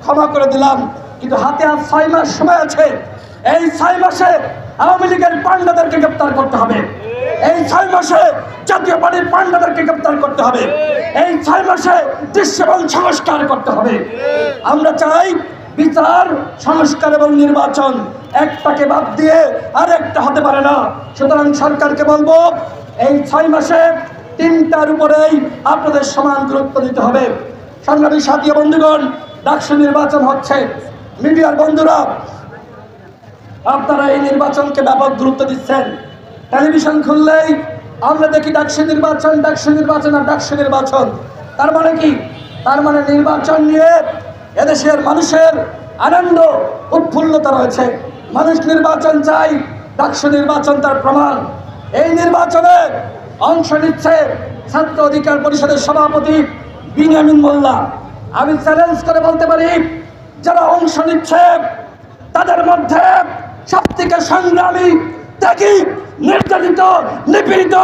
ক্ষমা করে দিলাম, কিন্তু হাতে আর 6 মাস সময় আছে। এই 6 মাসে আওয়ামী লীগের পান্ডাদেরকে গ্রেপ্তার করতে হবে। এই 6 মাসে জাতীয় পার্টির পান্ডাদেরকে গ্রেপ্তার করতে হবে। এই 6 মাসে দৃশ্যমান সংস্কার করতে হবে। আমরা চাই বিচার, সংস্কার এবং নির্বাচন, একটাকে বাদ দিয়ে আরেকটা হতে পারে না। সুতরাং সরকারকে বলবো, এই 6 মাসে 3টার উপরেই আপনাদের সমান গুরুত্ব দিতে হবে। সংগ্রামী সাথী বন্ধুগণ, ডাকসু নির্বাচন হচ্ছে। মিডিয়ার বন্ধুরা, আপনারা এই নির্বাচনকে ব্যাপক গুরুত্ব দিচ্ছেন। টেলিভিশন খুললেই আমরা দেখি ডাকসু নির্বাচন, ডাকসু নির্বাচন আর ডাকসু নির্বাচন। তার মানে কি? তার মানে নির্বাচন নিয়ে এদেশের মানুষের আনন্দ উৎফুল্লতা রয়েছে। মানুষ নির্বাচন চাই, ডাকসু নির্বাচন তার প্রমাণ। এই নির্বাচনে অংশ নিচ্ছে ছাত্র অধিকার পরিষদের সভাপতি বিনিয়ামিন মোল্লা। আমি চ্যালেঞ্জ করে বলতে পারি, যারা অংশ নিচ্ছে তাদের মধ্যে সবথেকে সংগ্রামী, ত্যাগী, নির্যাতিত, নিপীড়িত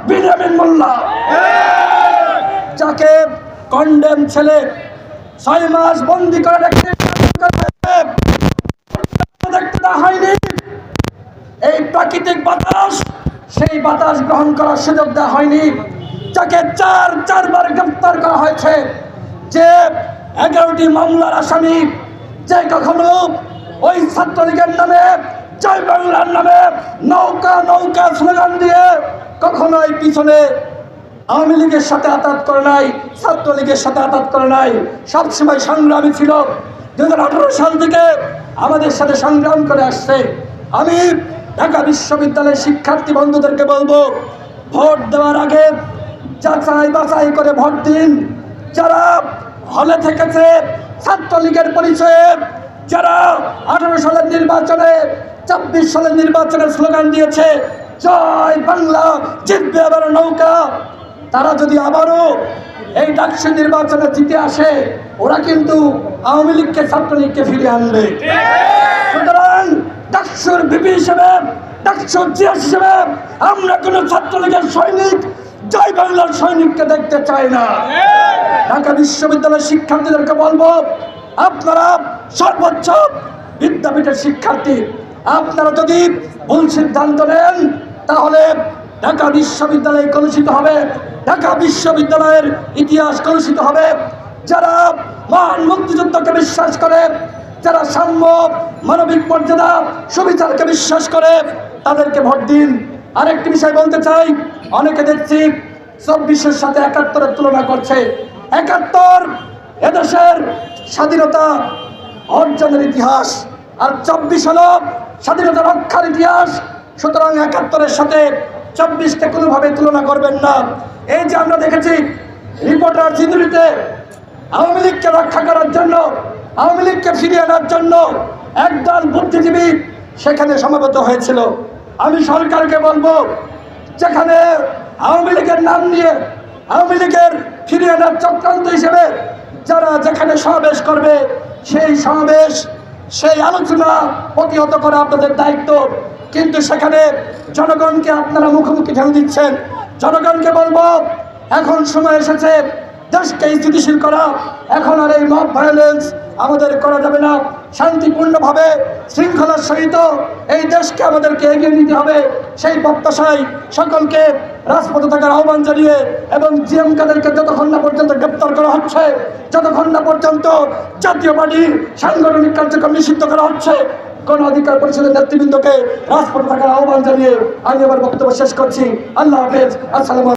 বিনিয়ামিন মোল্লা, যাকে কন্ডেম ছেলে 6 মাস বন্দি করে দেখতে দেওয়া হয়নি। এই প্রাকৃতিক বাতাস, সেই বাতাস গ্রহণ করার সুযোগ দেওয়া হয়নি। যাকে 4বার গ্রেপ্তার করা হয়েছে, যে 11টি মামলার আসামি, যে কখনো ওই ছাত্রলীগের নামে, জয় বাংলার নামে নৌকা নৌকা স্লোগান দিয়ে কখনোই পিছনে আওয়ামী লীগের সাথে আঘাত করে নাই, ছাত্রলীগের সাথে আঘাত করে নাই, সবসময় সংগ্রামী ছিল। 2018 সাল থেকে আমাদের সাথে সংগ্রাম করে আসছে। আমি ঢাকা বিশ্ববিদ্যালয়ের শিক্ষার্থী বন্ধুদেরকে বলবো, ভোট দেওয়ার আগে যাচাই বাছাই করে ভোট দিন। যারা হলে থেকেছে ছাত্রলীগের পরিচয়ে, যারা 18 সালের নির্বাচনে, 24 সালের নির্বাচনে স্লোগান দিয়েছে জয় বাংলা, জিতবে আবার নৌকা, তারা যদি আবারও এই ডাকসু নির্বাচনে জিতে আসে, ওরা কিন্তু আওয়ামী লীগকে, ছাত্রলীগকে ফিরিয়ে আনবে। সুতরাং ডাকসুর ভিপি হিসেবে, ডাকসুর জিএস হিসেবে আমরা কোনো ছাত্রলীগের সৈনিক, জয় বাংলার সৈনিককে দেখতে চাই না। ঢাকা বিশ্ববিদ্যালয়ের শিক্ষার্থীদেরকে বলবো, আপনারা সর্বোচ্চ বিদ্যাপীঠের শিক্ষার্থী, আপনারা যদি ভুল সিদ্ধান্ত নেন তাহলে ঢাকা বিশ্ববিদ্যালয় কলুষিত হবে, ঢাকা বিশ্ববিদ্যালয়ের ইতিহাস কলুষিত হবে। যারা মহান মুক্তিযুদ্ধকে বিশ্বাস করে, যারা সাম্য, মানবিক মর্যাদা, সুবিচারকে বিশ্বাস করে, তাদেরকে ভোট দিন। আরেকটি বিষয় বলতে চাই, অনেকে দেখছি 24-এর সাথে 71-এর তুলনা করছে। 71 এদেশের স্বাধীনতা অর্জনের ইতিহাস, আর 24 হলো স্বাধীনতা রক্ষার ইতিহাস। সুতরাং 71-এর সাথে 24কে কোনোভাবে তুলনা করবেন না। এই যে আমরা দেখেছি রিপোর্টার জিন্দুরিতে আওয়ামী লীগকে রক্ষা করার জন্য, আওয়ামী লীগকে ফিরিয়ে আনার জন্য একদল বুদ্ধিজীবী সেখানে সমবেত হয়েছিল। আমি সরকারকে বলবো, যেখানে আওয়ামী লীগের নাম নিয়ে আওয়ামী লীগের ফিরিয়ে আনার চক্রান্ত হিসেবে যারা যেখানে সমাবেশ করবে, সেই সমাবেশ, সেই আলোচনা প্রতিহত করা আপনাদের দায়িত্ব। কিন্তু সেখানে জনগণকে আপনারা মুখোমুখি ঠেলে দিচ্ছেন। জনগণকে বলবো, এখন সময় এসেছে দেশকে স্থিতিশীল করা। এখন আর এই মব ভায়োলেন্স আমাদের করা যাবে না। শান্তিপূর্ণভাবে শৃঙ্খলার সহিত এই দেশকে আমাদেরকে এগিয়ে নিতে হবে। সেই প্রত্যাশায় সকলকে রাজপথে থাকার আহ্বান জানিয়ে, এবং জিএম কাদেরকে যতক্ষণ না পর্যন্ত গ্রেপ্তার করা হচ্ছে, যতক্ষণ না পর্যন্ত জাতীয় পার্টির সাংগঠনিক কার্যক্রম নিষিদ্ধ করা হচ্ছে, গণ অধিকার পরিষদের নেতৃবৃন্দকে রাজপথে থাকার আহ্বান জানিয়ে আমি আমার বক্তব্য শেষ করছি। আল্লাহ হাফেজ। আসসালামু আলাইকুম।